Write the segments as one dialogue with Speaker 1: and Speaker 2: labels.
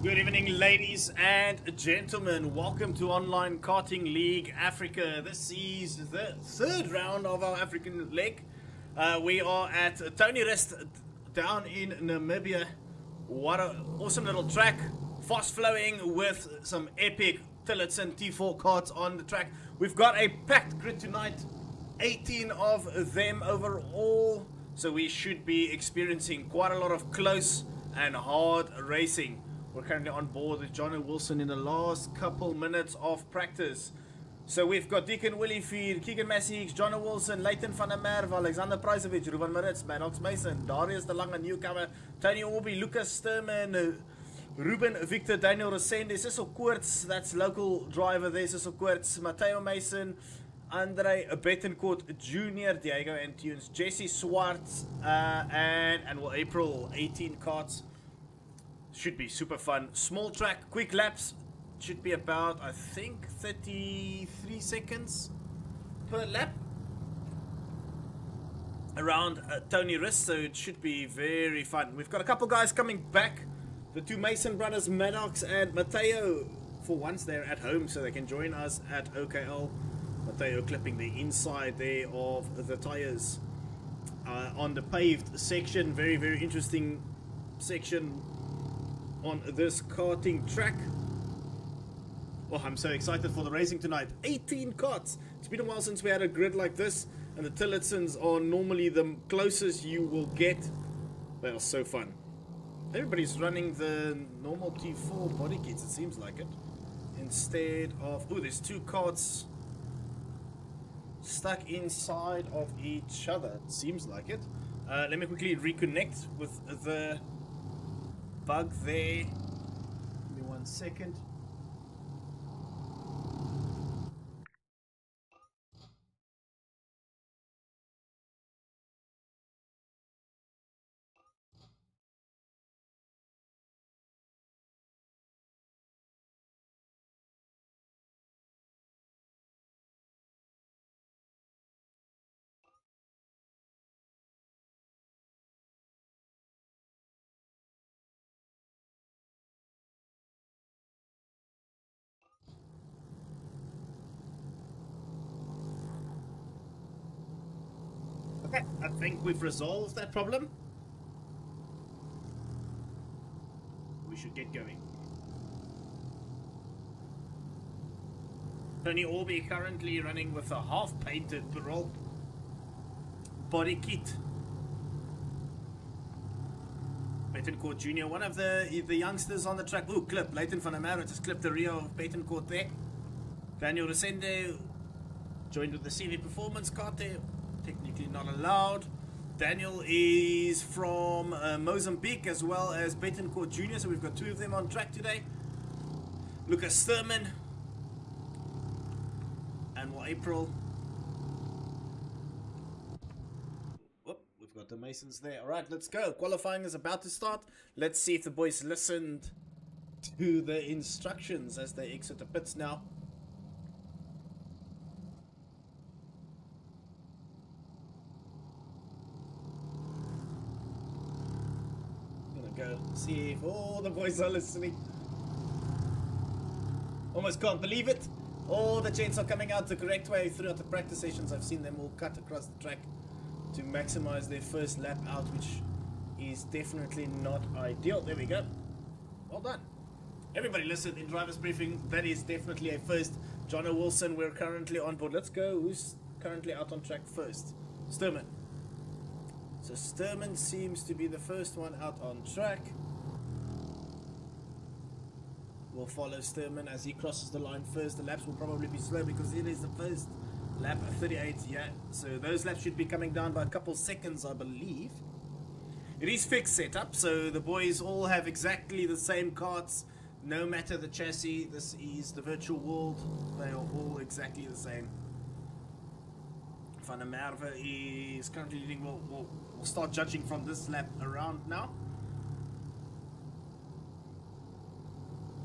Speaker 1: Good evening, ladies and gentlemen. Welcome to Online Karting League Africa. This is the third round of our African leg. We are at Tony Rest down in Namibia. What an awesome little track. Fast flowing with some epic Tillotson T4 carts on the track. We've got a packed grid tonight. 18 of them overall. So we should be experiencing quite a lot of close and hard racing. We're currently on board with Johnny Wilson in the last couple minutes of practice. So we've got Deacon Willie Feed, Keegan Massey, Johnny Wilson, Leighton van der Merwe, Alexander Pryzovich, Ruben Maritz, Maddox Mason, Darius de Lange, newcomer, Tony Orby, Lucas Sturman, Ruben Victor, Daniel Resende, Cecil Koorts, that's local driver there, Cecil Koorts, Matteo Mason, Andre Betancourt Jr., Diego Antunes, Jesse Swartz, and well, April 18 carts. Should be super fun. Small track, quick laps. Should be about, I think, 33 seconds per lap around Tony Rist, so it should be very fun. We've got a couple guys coming back. The two Mason brothers, Maddox and Matteo. For once, they're at home, so they can join us at OKL. Matteo clipping the inside there of the tires on the paved section. Very, very interesting section on this karting track. Oh, I'm so excited for the racing tonight. 18 karts. It's been a while since we had a grid like this, and the Tillotsons are normally the closest you will get. They are so fun. Everybody's running the normal T4 body kits, it seems like it, instead of... Oh, there's two karts stuck inside of each other, it seems like it. Let me quickly reconnect with the bug there. Give me 1 second. Okay, I think we've resolved that problem. We should get going. Tony Orby currently running with a half-painted Perol body kit. Betancourt Jr., one of the youngsters on the track. Ooh, clip. Leighton van der Merwe just clipped the rear of Betancourt there. Daniel Resende joined with the CV Performance kart there. Technically not allowed. Daniel is from Mozambique as well as Betancourt Jr., so we've got two of them on track today. Lucas Sturman and April. Whoop, we've got the Masons there. Alright, let's go. Qualifying is about to start. Let's see if the boys listened to the instructions as they exit the pits now. Go see if all the boys are listening. Almost can't believe it. All the gents are coming out the correct way throughout the practice sessions. I've seen them all cut across the track to maximize their first lap out, which is definitely not ideal. There we go. Well done. Everybody listened in driver's briefing. That is definitely a first. Johnny Wilson, we're currently on board. Let's go. Who's currently out on track first? Sturman. So Sturman seems to be the first one out on track. We'll follow Sturman as he crosses the line first. The laps will probably be slow because it is the first lap of 38. Yeah, so those laps should be coming down by a couple seconds, I believe. It is fixed setup, so the boys all have exactly the same karts, no matter the chassis. This is the virtual world. They are all exactly the same. Van der Merwe is currently leading. We'll start judging from this lap around now.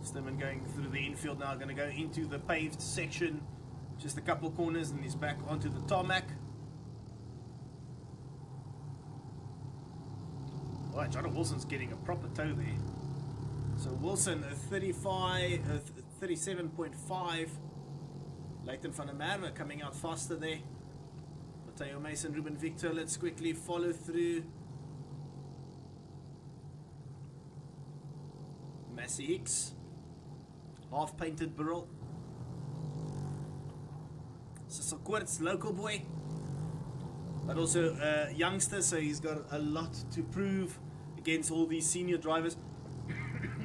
Speaker 1: Sturman going through the infield now, going to go into the paved section. Just a couple corners and he's back onto the tarmac. Alright, Johnny Wilson's getting a proper tow there. So Wilson 37.5. Leighton van der Merwe coming out faster there. Matteo Mason, Ruben Victor, let's quickly follow through. Massey Hicks, half painted Burrell. Cecil Quartz, local boy, but also a youngster, so he's got a lot to prove against all these senior drivers.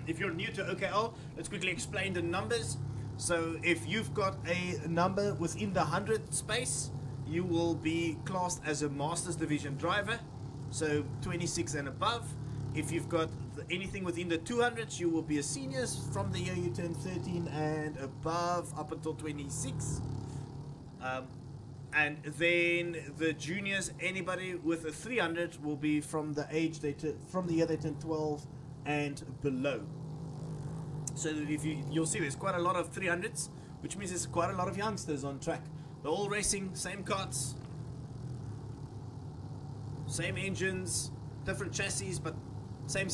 Speaker 1: If you're new to OKL, let's quickly explain the numbers. So if you've got a number within the 100 space, you will be classed as a Masters Division driver, so 26 and above. If you've got anything within the 200s, you will be a senior from the year you turn 13 and above up until 26. And then the juniors, anybody with a 300 will be from the age from the year they turn 12 and below. So if you'll see there's quite a lot of 300s, which means there's quite a lot of youngsters on track. They're all racing, same carts, same engines, different chassis, but same.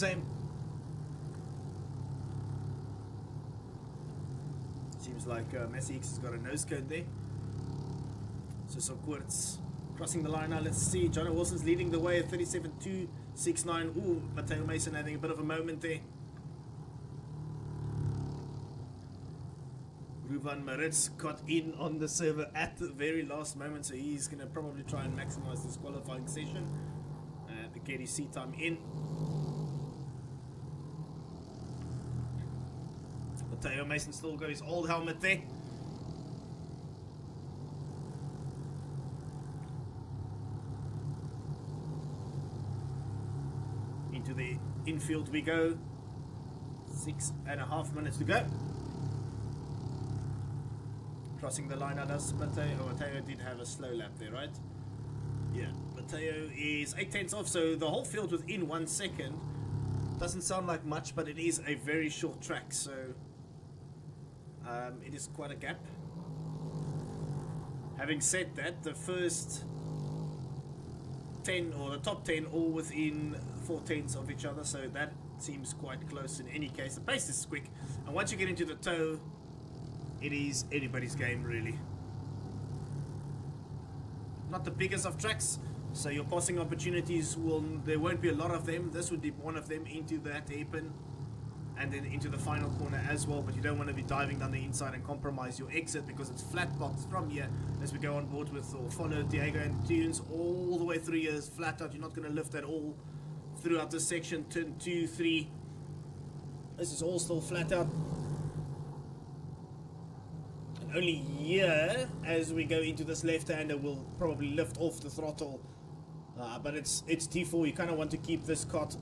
Speaker 1: Seems like Massey Hicks has got a nose cone there. So Quartz crossing the line now. Let's see. Johnny Wilson's leading the way at 37.269. Ooh, Matteo Mason having a bit of a moment there. Ruvan Maritz got in on the server at the very last moment, so he's going to probably try and maximize this qualifying session to get his seat time in. Matteo Mason still got his old helmet there. Into the infield we go. 6.5 minutes to go. Crossing the line, does Matteo? Oh, Matteo did have a slow lap there, right? Yeah, Matteo is 8/10 off, so the whole field within 1 second. Doesn't sound like much, but it is a very short track, so it is quite a gap. Having said that, the first 10 or the top 10 all within 4/10 of each other, so that seems quite close in any case. The pace is quick, and once you get into the toe, it is anybody's game really. Not the biggest of tracks, so your passing opportunities there won't be a lot of them. This would be one of them into that hairpin and then into the final corner as well, but you don't want to be diving down the inside and compromise your exit because it's flat box from here as we go on board with or follow Diego and Tunes all the way through here is flat out. You're not going to lift at all throughout this section. Turn 2, 3, this is all still flat out. Only here, as we go into this left-hander, we'll probably lift off the throttle, but it's T4. You kind of want to keep this cart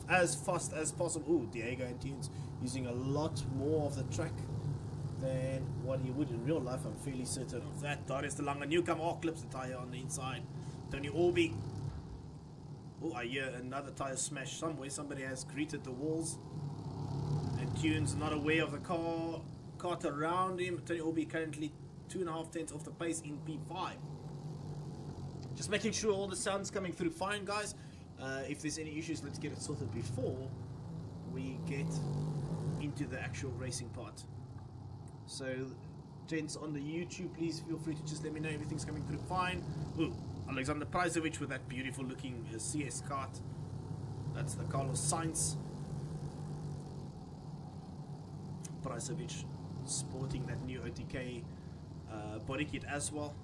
Speaker 1: as fast as possible. Ooh, Diego Antunes using a lot more of the track than what he would in real life. I'm fairly certain of that. Darius de Lange, newcomer, clips the tyre on the inside. Tony Orby. Oh, I hear another tyre smash somewhere. Somebody has greeted the walls. Antunes not aware of the cart around him. Tony Orby currently 2.5 off the pace in P5. Just making sure all the sound's coming through fine, guys. If there's any issues, let's get it sorted before we get into the actual racing part. So, gents on the YouTube, please feel free to just let me know everything's coming through fine. Ooh, Alexander Prizovic with that beautiful looking CS kart. That's the Carlos Sainz. Prizovic sporting that new OTK body kit as well.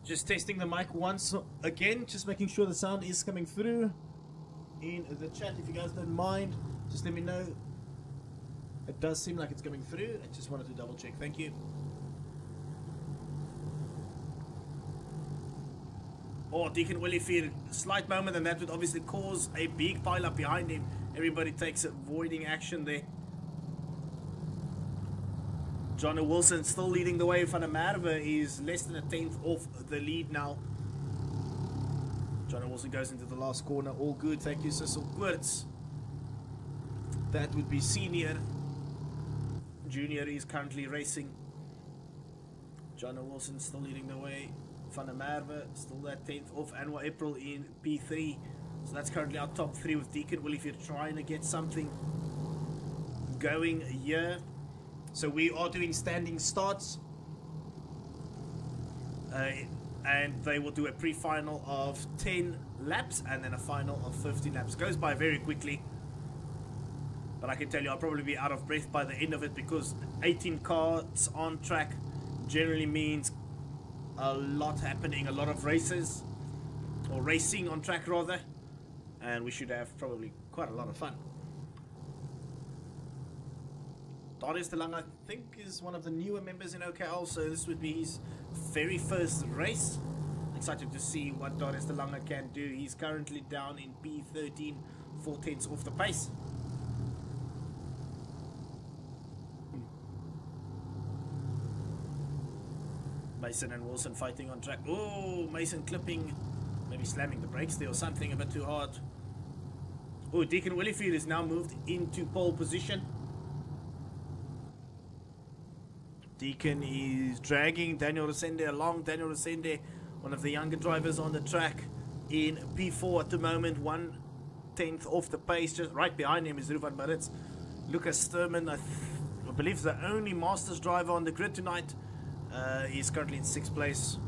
Speaker 1: Just testing the mic once again, just making sure the sound is coming through in the chat. If you guys don't mind, just let me know. It does seem like it's coming through. I just wanted to double check. Thank you. Oh, Deacon Willie Fear, slight moment, and that would obviously cause a big pile up behind him. Everybody takes avoiding action there. Johnny Wilson still leading the way. Van der Merwe is less than 1/10 off the lead now. John Wilson goes into the last corner. All good. Thank you, Cecil Quirtz. That would be senior. Junior is currently racing. John Wilson still leading the way. Van der Merwe still that 10th off. Anwar April in P3. So that's currently our top 3 with Deacon Will if you're trying to get something going here. So we are doing standing starts. And they will do a pre-final of 10 laps and then a final of 15 laps. Goes by very quickly. But I can tell you I'll probably be out of breath by the end of it because 18 cars on track generally means a lot happening, a lot of races, or racing on track rather, and we should have probably quite a lot of fun. Darius DeLange, I think, is one of the newer members in OKL, so this would be his very first race. Excited to see what Darius DeLange can do. He's currently down in P13, 4/10 off the pace. Mason and Wilson fighting on track. Oh, Mason clipping, maybe slamming the brakes there or something a bit too hard. Oh, Deacon Williefield is now moved into pole position. Deacon is dragging Daniel Resende along. Daniel Resende, one of the younger drivers on the track, in P4 at the moment, 1/10 off the pace. Just right behind him is Ruvan Maritz. Lucas Sturman, I believe the only Masters driver on the grid tonight. He's currently in 6th place.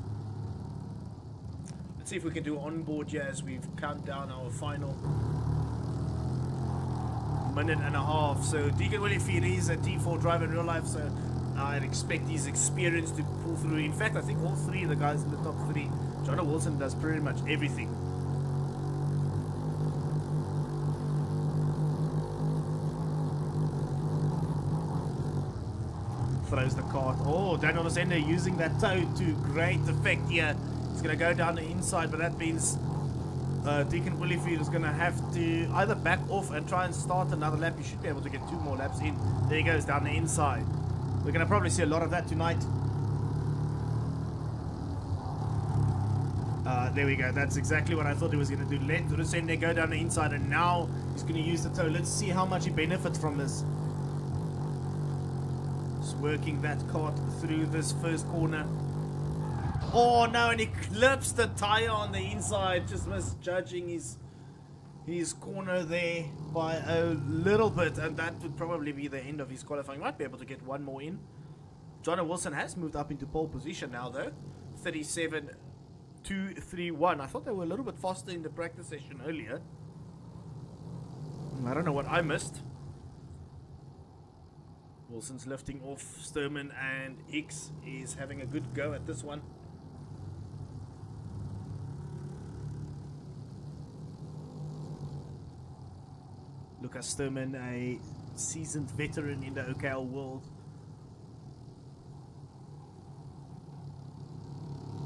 Speaker 1: Let's see if we can do onboard here as we've count down our final minute and a half. So Deacon Williefield is a T4 driver in real life, so I'd expect his experience to pull through. In fact, I think all 3 of the guys in the top 3, John Wilson does pretty much everything. Throws the cart. Oh, Daniel Resende using that toe to great effect here. He's going to go down the inside, but that means Deacon Williefield is going to have to either back off and try and start another lap. He should be able to get 2 more laps in. There he goes down the inside. We're going to probably see a lot of that tonight. There we go. That's exactly what I thought he was going to do. Let Resende go down the inside, and now he's going to use the toe. Let's see how much he benefits from this. Working that cart through this first corner. Oh no, and he clips the tire on the inside, just misjudging his corner there by a little bit, and that would probably be the end of his qualifying. Might be able to get 1 more in. John Wilson has moved up into pole position now though. 37.231. I thought they were a little bit faster in the practice session earlier. I don't know what I missed. Wilson's lifting off Sturman, and Hicks is having a good go at this one. Lucas Sturman, a seasoned veteran in the OKL world,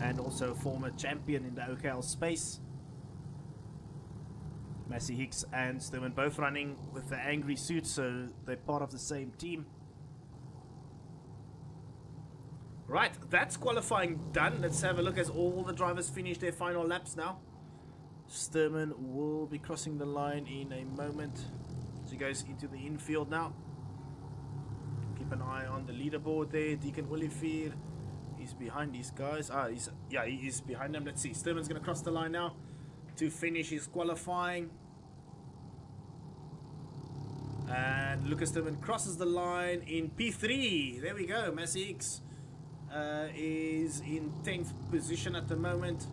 Speaker 1: and also a former champion in the OKL space. Massey Hicks and Sturman both running with the angry suits, so they're part of the same team. Right, that's qualifying done. Let's have a look as all the drivers finish their final laps now. Sturman will be crossing the line in a moment as he goes into the infield now. Keep an eye on the leaderboard there. Deacon Williefield is behind these guys. He is behind them. Let's see. Sturman's going to cross the line now to finish his qualifying. And Lucas Sturman crosses the line in P3. There we go. Massey Hicks is in 10th position at the moment,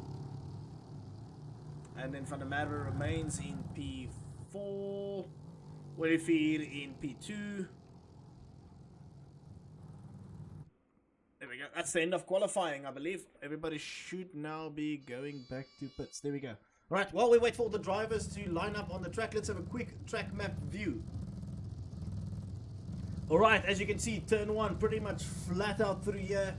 Speaker 1: and then Van der Merwe remains in P4, Williefield in P2. There we go. That's the end of qualifying, I believe. Everybody should now be going back to pits. There we go. Right, while we wait for the drivers to line up on the track, let's have a quick track map view. Alright, as you can see, turn 1 pretty much flat out through here.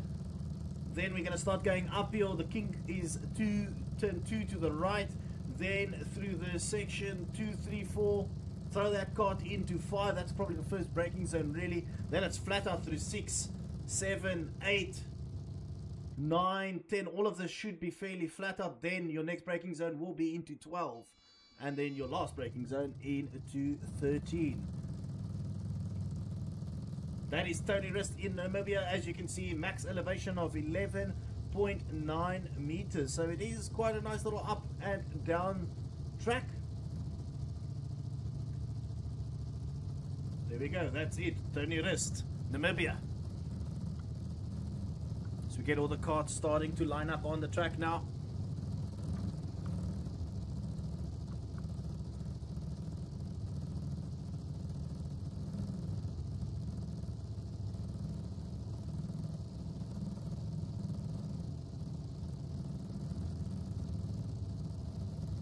Speaker 1: Then we're going to start going uphill. The kink is turn 2 to the right. Then through the section 2, 3, 4. Throw that cart into 5. That's probably the first braking zone really. Then it's flat out through 6, 7, 8. 9, 10, all of this should be fairly flat out. Then your next braking zone will be into 12. And then your last braking zone into 13. That is Tony Rist in Namibia. As you can see, max elevation of 11.9 meters. So it is quite a nice little up and down track. There we go, that's it. Tony Rist, Namibia. So we get all the carts starting to line up on the track now.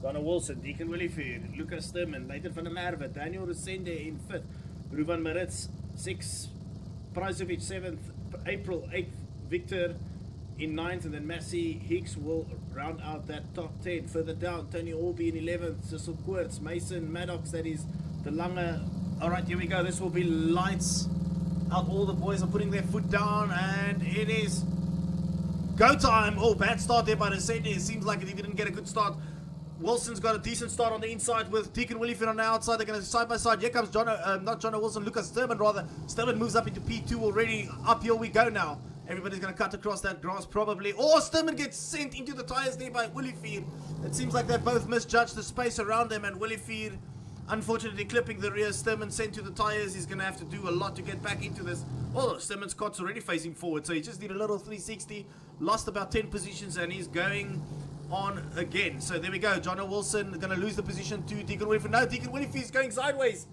Speaker 1: Donna Wilson, Deacon Williford, Lucas Sturman, Leighton van der Merwe, Daniel Resende in 5th, Ruben Maritz 6th, Prizovic 7th, April 8th, Victor in 9th, and then Massey Hicks will round out that top 10. Further down, Tony Orby in 11th, Cecil Koorts, Mason Maddox, that is the Lange. Alright, here we go, this will be lights out. All the boys are putting their foot down, and it is go time. Oh, bad start there by Resende. It seems like he didn't get a good start. Wilson's got a decent start on the inside with Deacon Williford on the outside. They're going to side by side. Here comes not John Wilson, Lucas Sturman rather. Sturman moves up into P2 already. Uphill we go now. Everybody's going to cut across that grass probably. Oh, Sturman gets sent into the tyres there by Williford. It seems like they both misjudged the space around them, and Williford unfortunately clipping the rear. Sturman sent to the tyres. He's going to have to do a lot to get back into this. Oh, Sturman's cart's already facing forward, so he just did a little 360. Lost about 10 positions, and he's going on again. So there we go. John Wilson going to lose the position to Deacon Williford. No, Deacon Williford is going sideways.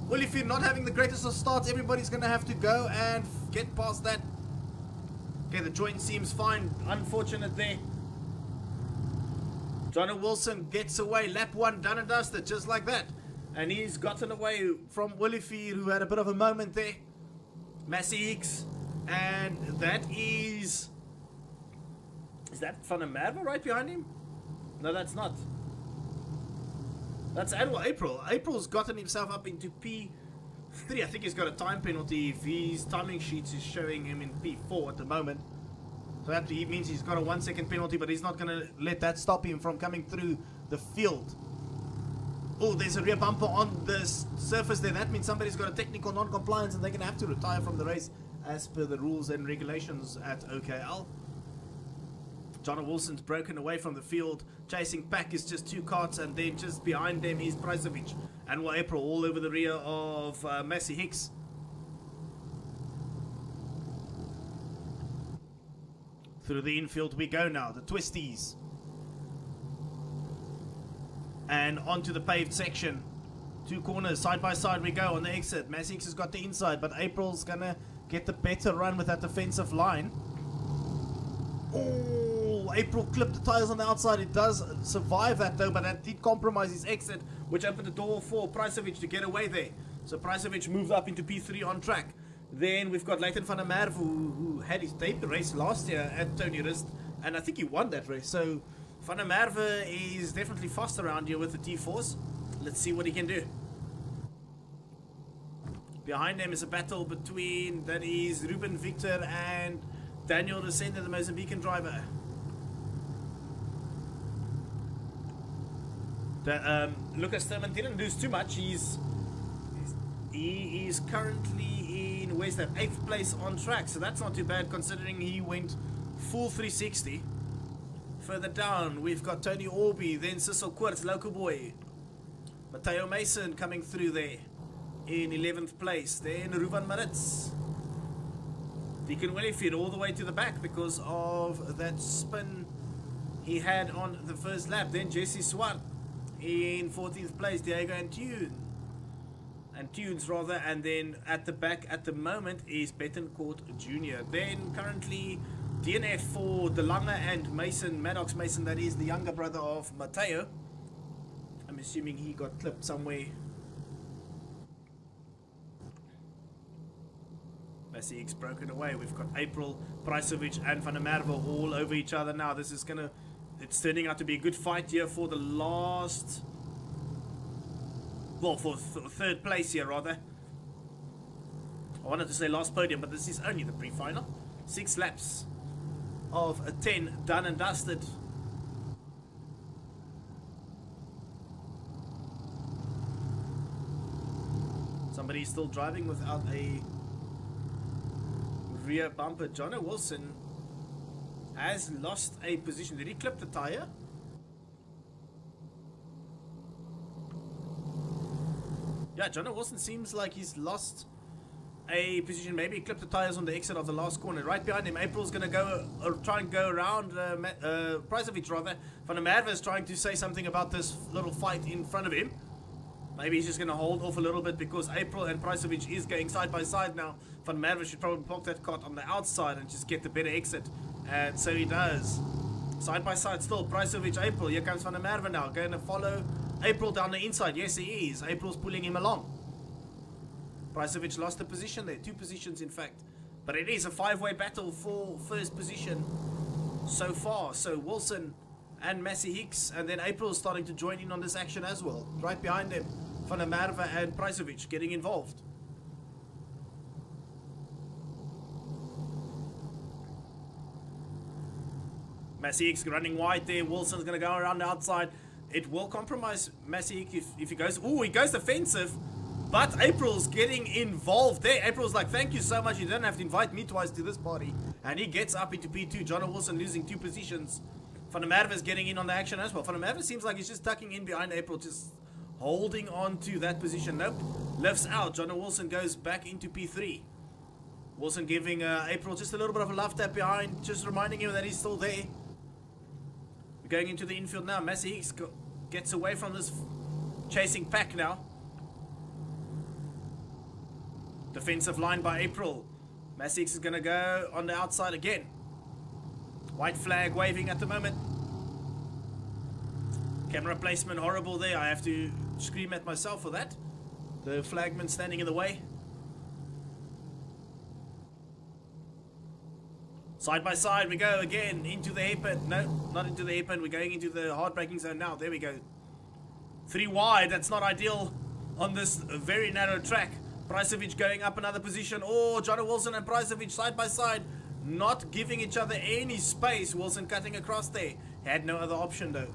Speaker 1: Williford not having the greatest of starts. Everybody's going to have to go and get past that. Okay, the joint seems fine. Unfortunate there. John Wilson gets away. Lap 1 done and dusted, just like that. And he's gotten away from Williford, who had a bit of a moment there. Massey Hicks. And that is... Is that Van der Merwe right behind him? No, that's not. That's April. April's gotten himself up into P3. I think he's got a time penalty. If his timing sheets is showing him in P4 at the moment. So that means he's got a 1 second penalty, but he's not going to let that stop him from coming through the field. Oh, there's a rear bumper on the surface there. That means somebody's got a technical non-compliance and they're going to have to retire from the race as per the rules and regulations at OKL. John Wilson's broken away from the field. Chasing back is just 2 carts, and then just behind them is Prizovic and April all over the rear of Massey Hicks. Through the infield we go now, the twisties. And onto the paved section. 2 corners, side by side we go on the exit. Massey Hicks has got the inside, but April's gonna get the better run with that defensive line. Oh! April clipped the tires on the outside. It does survive that though, but that did compromise his exit, which opened the door for Prizovic to get away there. So Prizovic moved up into P3 on track. Then we've got Leighton van der Merwe, who had his debut race last year at Tony Rist, and I think he won that race. So van der Merwe is definitely fast around here with the T4s. Let's see what he can do. Behind them is a battle between, that is Ruben Victor and Daniel Resende, the Mozambican driver. Lucas Sturman didn't lose too much. He is currently in, where's that, 8th place on track, so that's not too bad considering he went full 360. Further down we've got Tony Orby, then Cecil Koorts, local boy. Matteo Mason coming through there in 11th place. Then Ruben Maritz. Deacon Williford all the way to the back because of that spin he had on the first lap. Then Jesse Swart in 14th place, Diego Antunes, and then at the back at the moment is Betancourt Jr. Then currently DNF for De Lange and Mason, Maddox Mason, that is the younger brother of Matteo. I'm assuming he got clipped somewhere. Massey Hicks broken away. We've got April, Prizovic and Van der Merwe all over each other now. This is gonna... It's turning out to be a good fight here for the last... Well, for 3rd place here, rather. I wanted to say last podium, but this is only the pre-final. 6 laps of 10 done and dusted. Somebody's still driving without a rear bumper. Jono Wilson has lost a position. Did he clip the tire? Yeah, Jono Wilson seems like he's lost a position. Maybe he clipped the tires on the exit of the last corner. Right behind him, April's going to go try and go around Pricevic rather. Van der Merwe is trying to say something about this little fight in front of him. Maybe he's just going to hold off a little bit because April and Pricevic is going side by side now. Van der Merwe should probably park that cart on the outside and just get the better exit. And so he does. Side by side still, Pricevic, April. Here comes Van der Merwe now. Going to follow April down the inside. Yes, he is. April's pulling him along. Pricevic lost a position there. 2 positions, in fact. But it is a 5-way battle for first position so far. So Wilson and Massey Hicks, and then April is starting to join in on this action as well. Right behind them, Van der Merwe and Pricevic getting involved. Massey Hicks running wide there. Wilson's going to go around the outside. It will compromise Massey Hicks if he goes... Ooh, he goes defensive. But April's getting involved there. April's like, thank you so much. You don't have to invite me twice to this party. And he gets up into P2. Jono Wilson losing 2 positions. Van der Merwe is getting in on the action as well. Van der Merwe seems like he's just tucking in behind April, just holding on to that position. Nope. Lifts out. Jono Wilson goes back into P3. Wilson giving April just a little bit of a love tap behind, just reminding him that he's still there. We're going into the infield now. Massey Hicks gets away from this chasing pack now. Defensive line by April. Massey Hicks is going to go on the outside again. White flag waving at the moment. Camera placement horrible there. I have to scream at myself for that. The flagman standing in the way. Side by side we go again into the hairpin. No, not into the hairpin. We're going into the hard braking zone now. There we go. 3 wide. That's not ideal on this very narrow track. Pricevic going up another position. Oh, Jono Wilson and Pricevic side by side. Not giving each other any space. Wilson cutting across there. Had no other option though.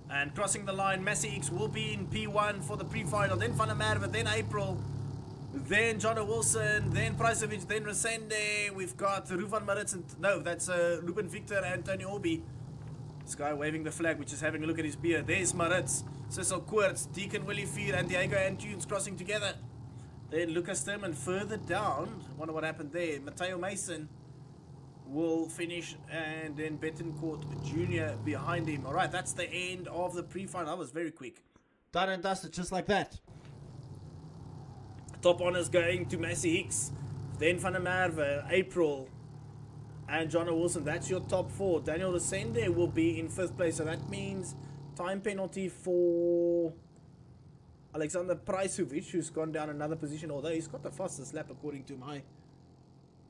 Speaker 1: And crossing the line, Massey Hicks will be in P1 for the pre-final. Then Van der Merwe, then April. Then Jono Wilson, then Pricevic, then Resende. We've got Ruvan Maritz and... No, that's Ruben Victor and Tony Obi. This guy waving the flag, which is having a look at his beer. There's Maritz, Cecil Koorts, Deacon Willie Fier and Diego Antunes crossing together. Then Lucas Sturman further down. I wonder what happened there. Mateo Mason will finish, and then Bettencourt Jr. behind him. Alright, that's the end of the pre-final. That was very quick. Done and dusted, just like that. Top honors going to Massey Hicks, then Van der Merwe, April, and Jono Wilson. That's your top 4. Daniel Resende will be in 5th place, so that means time penalty for Alexander Pricevic, who's gone down another position, although he's got the fastest lap according to my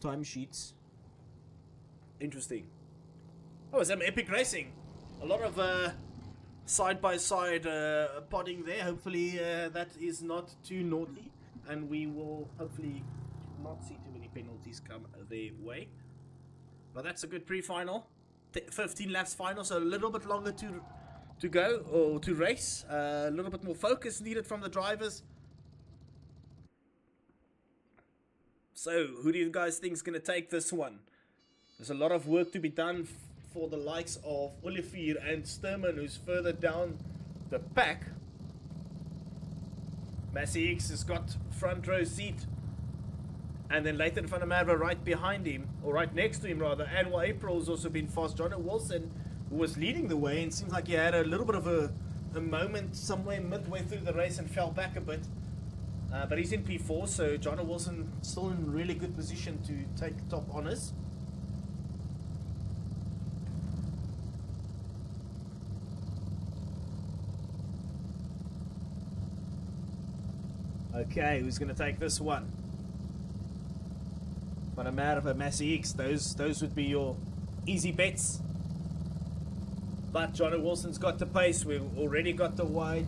Speaker 1: timesheets. Interesting. Oh, some epic racing. A lot of side-by-side podding there. Hopefully that is not too naughty, and we will hopefully not see too many penalties come their way. But that's a good pre-final. 15 laps final, so a little bit longer to go, or to race. A little bit more focus needed from the drivers. So, who do you guys think is going to take this one? There's a lot of work to be done for the likes of Olivier and Sturman, who's further down the pack. Massey Hicks has got front row seat. And then Leighton van der Merwe right behind him, or right next to him rather. And while April's also been fast, Jono Wilson, who was leading the way, and seems like he had a little bit of a moment somewhere midway through the race and fell back a bit. But he's in P4, so Jono Wilson still in really good position to take top honors. Okay, who's going to take this one? Van der Merwe, Massey Hicks, those would be your easy bets. But Jono Wilson's got the pace. We've already got the white,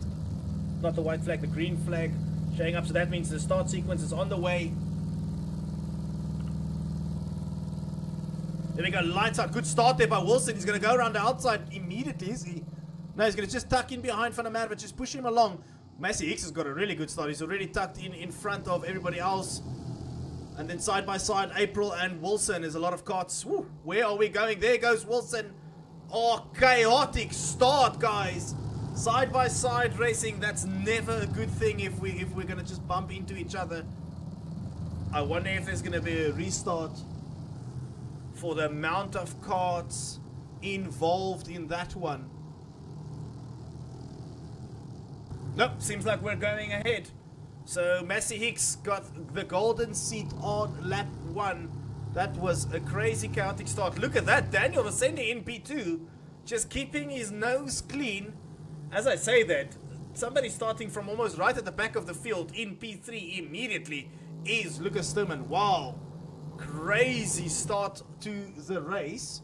Speaker 1: not the white flag, the green flag showing up. So that means the start sequence is on the way. There we go, lights out. Good start there by Wilson. He's going to go around the outside immediately, is he? No, he's going to just tuck in behind Van der Merwe, just push him along. Massey Hicks has got a really good start. He's already tucked in front of everybody else. And then side by side, April and Wilson. There's a lot of carts. Woo, where are we going? There goes Wilson. Oh, chaotic start, guys. Side by side racing. That's never a good thing if we're going to just bump into each other. I wonder if there's going to be a restart for the amount of carts involved in that one. Nope, seems like we're going ahead. So Massey Hicks got the golden seat on lap 1. That was a crazy chaotic start. Look at that, Daniel Resende in P2, just keeping his nose clean. As I say that, somebody starting from almost right at the back of the field in P3 immediately is Lucas Sturman. Wow, crazy start to the race.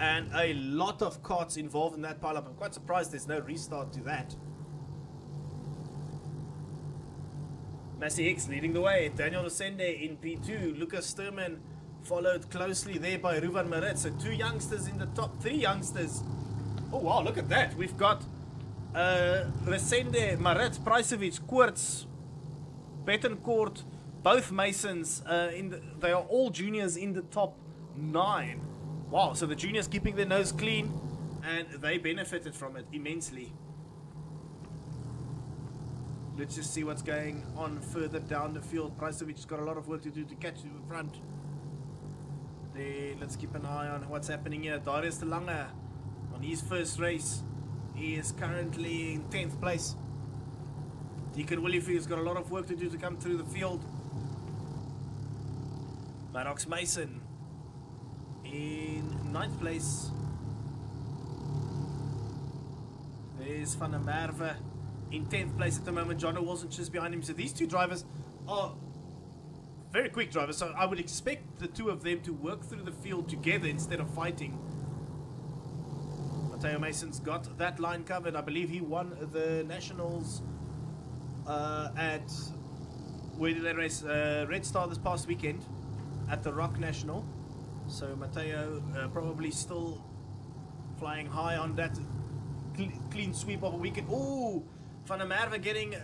Speaker 1: And a lot of carts involved in that pileup. I'm quite surprised there's no restart to that. Massey Hicks leading the way. Daniel Resende in P2. Lucas Sturman followed closely there by Ruvan Marit. So 2 youngsters in the top, 3 youngsters. Oh wow, look at that. We've got Resende, Marit, Pricevic, Koorts, Bettencourt, both Masons. They are all juniors in the top 9. Wow, so the juniors keeping their nose clean, and they benefited from it immensely. Let's just see what's going on further down the field. Pricevic's got a lot of work to do to catch to the front. There, let's keep an eye on what's happening here. Darius de Lange on his first race. He is currently in 10th place. Deacon Willifield's got a lot of work to do to come through the field. Maddox Mason in 9th place. There's Van der Merwe in 10th place at the moment. John Wilson just behind him. So these 2 drivers are very quick drivers. So I would expect the 2 of them to work through the field together instead of fighting. Mateo Mason's got that line covered. I believe he won the Nationals at, where did they race? Red Star this past weekend at the Rock National. So Mateo probably still flying high on that clean sweep of a weekend. Oh, Van der Merwe getting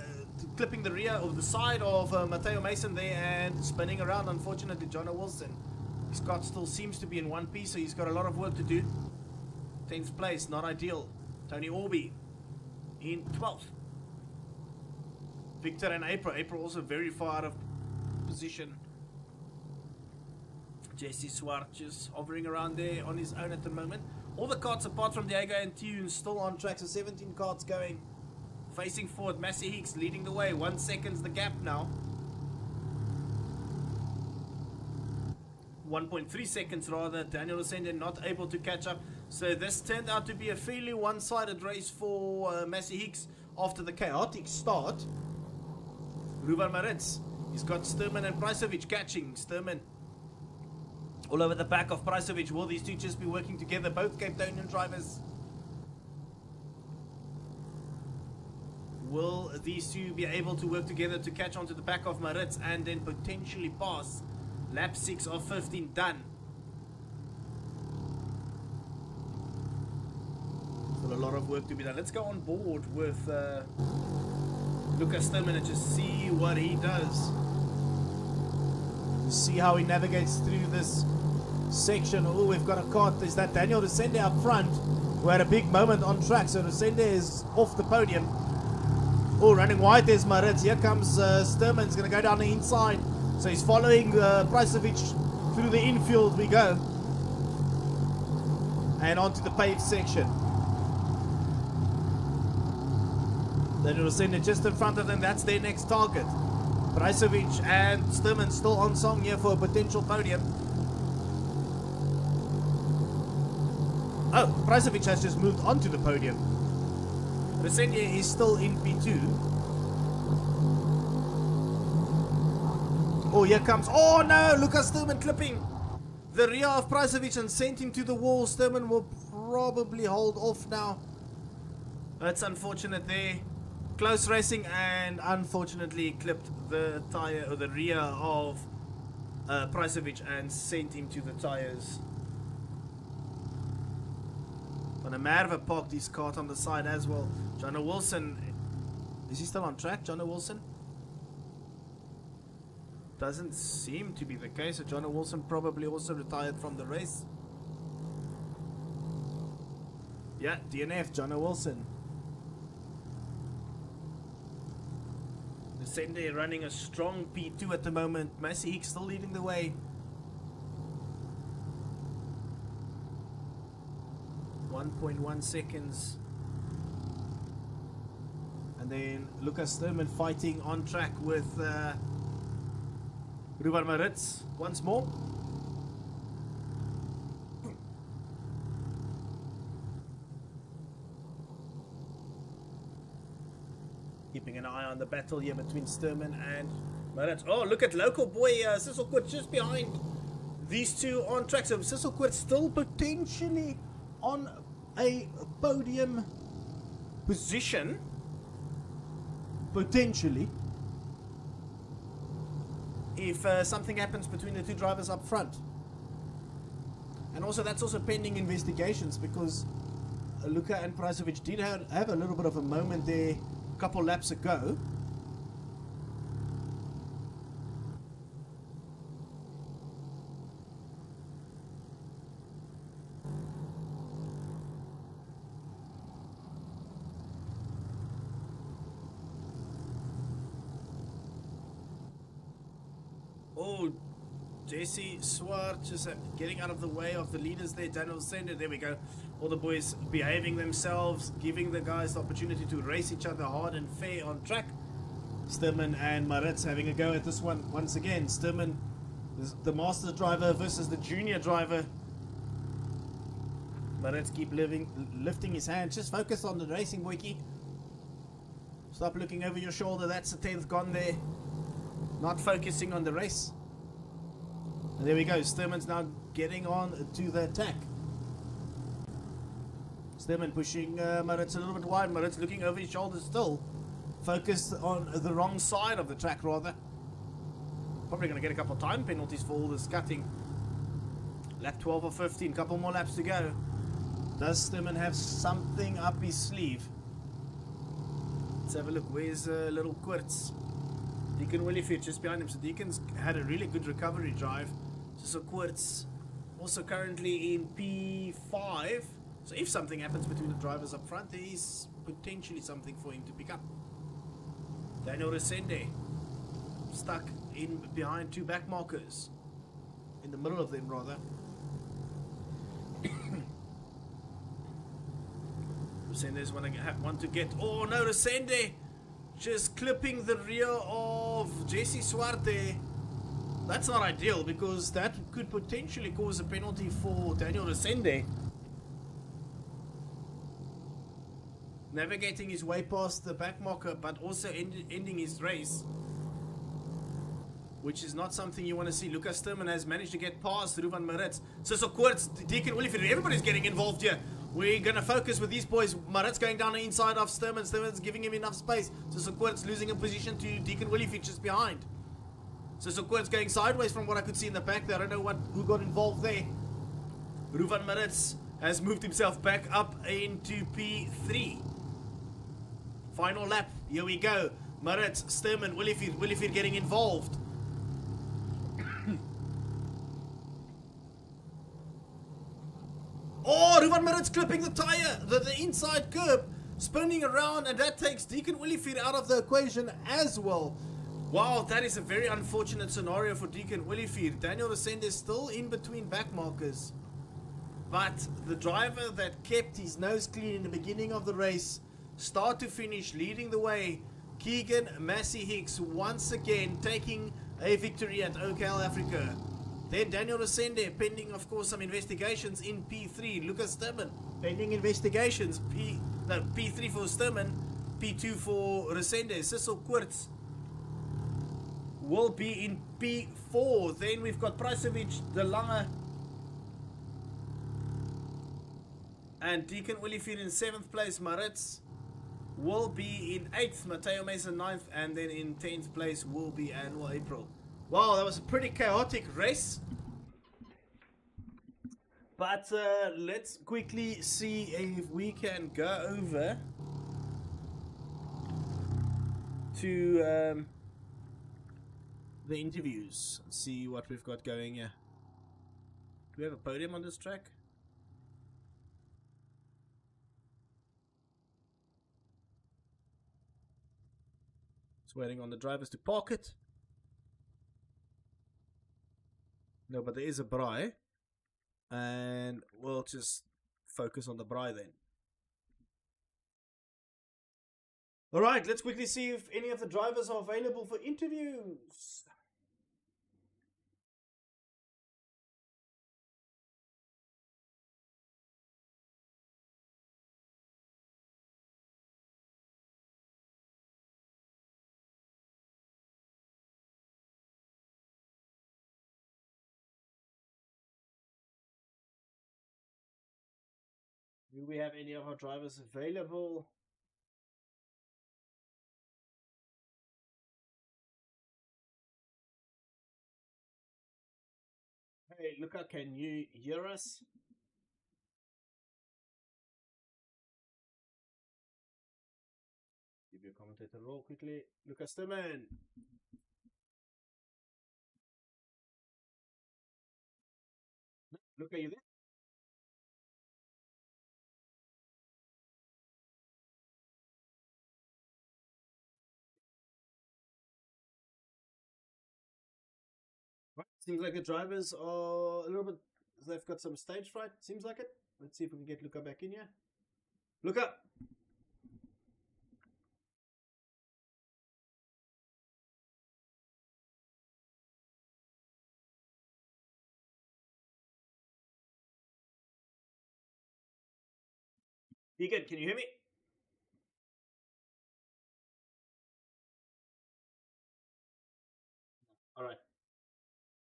Speaker 1: clipping the rear of the side of Mateo Mason there and spinning around. Unfortunately, John Wilson. His car still seems to be in one piece, so he's got a lot of work to do. 10th place, not ideal. Tony Orby in 12th. Victor and April also very far out of position. Jesse Swart just hovering around there on his own at the moment. All the carts apart from Diego and Tune still on track, so 17 carts going. Facing forward, Massey Hicks leading the way. 1 second's the gap now. 1.3 seconds rather. Daniel Resende not able to catch up. So this turned out to be a fairly one-sided race for Massey Hicks after the chaotic start. Ruvan Maritz. He's got Sturman and Pricevic catching. Sturman all over the back of Pricevic. Will these 2 just be working together? Both Cape Townian drivers. Will these 2 be able to work together to catch onto the back of Maritz and then potentially pass? Lap 6 of 15 done. Still a lot of work to be done. Let's go on board with Lucas Sturman and just see what he does. See how he navigates through this section. Oh, we've got a cart. There's that Daniel Resende up front who had a big moment on track. So Resende is off the podium. Oh, running wide, there's Maritz. Here comes Sturman. He's going to go down the inside. So he's following Pricevic through the infield we go. And onto the paved section. Daniel Resende just in front of them. That's their next target. Pricevic and Sturman still on song here for a potential podium. Oh, Pricevic has just moved onto the podium. Resende is still in P2. Oh, here comes... Oh no! Lucas Sturman clipping the rear of Pricevic and sent him to the wall. Sturman will probably hold off now. That's unfortunate there. Close racing, and unfortunately clipped the tire or the rear of Pricevic and sent him to the tires. Van der Merwe parked his cart on the side as well. Jono Wilson, is he still on track, Jono Wilson? Doesn't seem to be the case. So Jono Wilson probably also retired from the race. Yeah, DNF, Jono Wilson. Sende running a strong P2 at the moment. Massey Hicks still leading the way. 1.1 seconds. And then Lucas Sturman fighting on track with Ruben Maritz once more. Keeping an eye on the battle here between Sturman and Maritz. Oh, look at local boy Sisselkoort just behind these two on track. So Sisselkoort still potentially on a podium position. Potentially. If something happens between the two drivers up front. And also that's also pending investigations, because Luka and Pricevic did have a little bit of a moment there a couple laps ago. Oh, Jesse Swart just getting out of the way of the leaders there. Daniel Sender, there we go. All the boys behaving themselves, giving the guys the opportunity to race each other hard and fair on track. Sturman and Maritz having a go at this one once again. Sturman, the master driver versus the junior driver. Maritz keep lifting his hand. Just focus on the racing, Boykie. Stop looking over your shoulder. That's the 10th gone there. Not focusing on the race. And there we go. Sturman's now getting on to the attack. Sturman pushing Maritz a little bit wide. Maritz looking over his shoulder still. Focused on the wrong side of the track, rather. Probably going to get a couple of time penalties for all this cutting. Lap 12 or 15. Couple more laps to go. Does Sturman have something up his sleeve? Let's have a look. Where's little Quirts? Deacon Williford just behind him. So Deacon's had a really good recovery drive. So Quirts also currently in P5. So if something happens between the drivers up front, there is potentially something for him to pick up. Daniel Resende stuck in behind two back markers. In the middle of them, rather. Resende's want to get... Oh no, Resende just clipping the rear of Jesse Swarte. That's not ideal, because that could potentially cause a penalty for Daniel Resende. Navigating his way past the back marker, but also ending his race, which is not something you want to see. Lucas Sturman has managed to get past Ruvan Maritz. So Quirts, Deacon Williford, everybody's getting involved here. We're going to focus with these boys. Maritz going down the inside of Sturman. Sturman's giving him enough space. So Quirts losing a position to Deacon Williford just behind. So Quirts going sideways from what I could see in the back there. I don't know who got involved there. Ruvan Maritz has moved himself back up into P3. Final lap. Here we go. Maritz, Sturman, Williford getting involved. Oh, Ruvan Maritz clipping the tire, the inside curb, spinning around, and that takes Deacon Williford out of the equation as well. Wow, that is a very unfortunate scenario for Deacon Williford. Daniel Resende is still in between back markers. But the driver that kept his nose clean in the beginning of the race, start to finish, leading the way, Keegan Massey Hicks once again taking a victory at OKL Africa. Then Daniel Resende, pending of course some investigations in P3. Lucas Sturman, pending investigations. P3 for Sturman, P2 for Resende. Sissel Quirts will be in P4. Then we've got Pricevic, De Lange, and Deacon Williford in 7th place. Maritz will be in 8th, Mateo Mesa 9th, and then in 10th place will be Annual April. Wow, that was a pretty chaotic race. But let's quickly see if we can go over to the interviews and see what we've got going here. Do we have a podium on this track? Just waiting on the drivers to park it. No, but there is a braai. And we'll just focus on the braai then. Alright, let's quickly see if any of the drivers are available for interviews. Do we have any of our drivers available? Hey, Luca, can you hear us? Give you a commentator role quickly. Luca Sturman. Luca, you there? Right. Seems like the drivers are a little bit. They've got some stage fright. Seems like it. Let's see if we can get Luca back in here. Luca. Deacon, can you hear me? All right.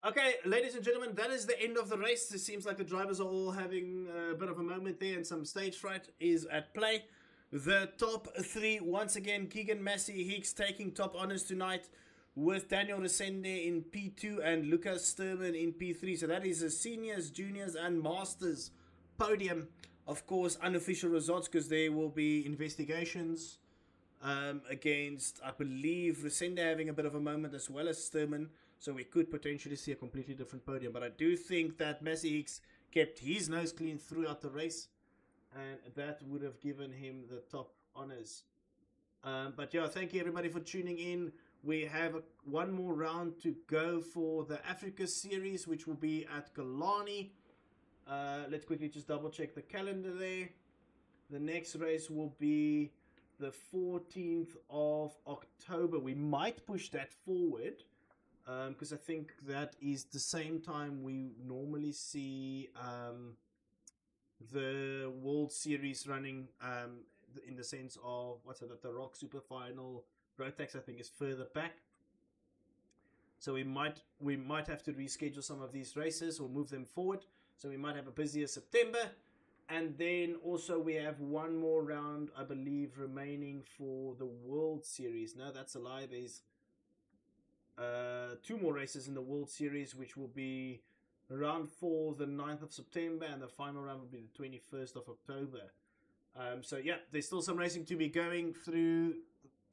Speaker 1: Okay, ladies and gentlemen, that is the end of the race. It seems like the drivers are all having a bit of a moment there, and some stage fright is at play. The top three, once again, Keegan Massey Hicks taking top honors tonight with Daniel Resende in P2 and Lucas Sturman in P3. So that is a seniors, juniors, and masters podium. Of course, unofficial results because there will be investigations against, I believe, Resende having a bit of a moment as well as Sturman. So we could potentially see a completely different podium. But I do think that Massey Hicks kept his nose clean throughout the race. And that would have given him the top honors. But yeah, thank you everybody for tuning in. We have one more round to go for the Africa series, which will be at Kalani. Let's quickly just double check the calendar there. The next race will be the 14th of October. We might push that forward because I think that is the same time we normally see the World Series running in the sense of what's it, the Rock Super Final. Rotax I think is further back. So we might have to reschedule some of these races or move them forward. So we might have a busier September. And then also we have one more round, I believe, remaining for the World Series. No, that's a lie. There's two more races in the World Series, which will be round 4, the 9th of September, and the final round will be the 21st of October. So yeah, there's still some racing to be going through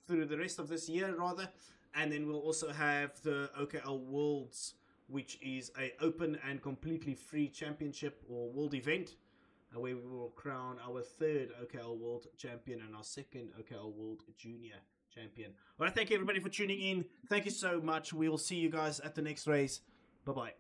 Speaker 1: the rest of this year, rather. And then we'll also have the OKL Worlds, which is a open and completely free championship or world event, where we will crown our 3rd OKL World Champion and our 2nd OKL World Junior Champion. All right, thank you everybody for tuning in. Thank you so much. We will see you guys at the next race. Bye-bye.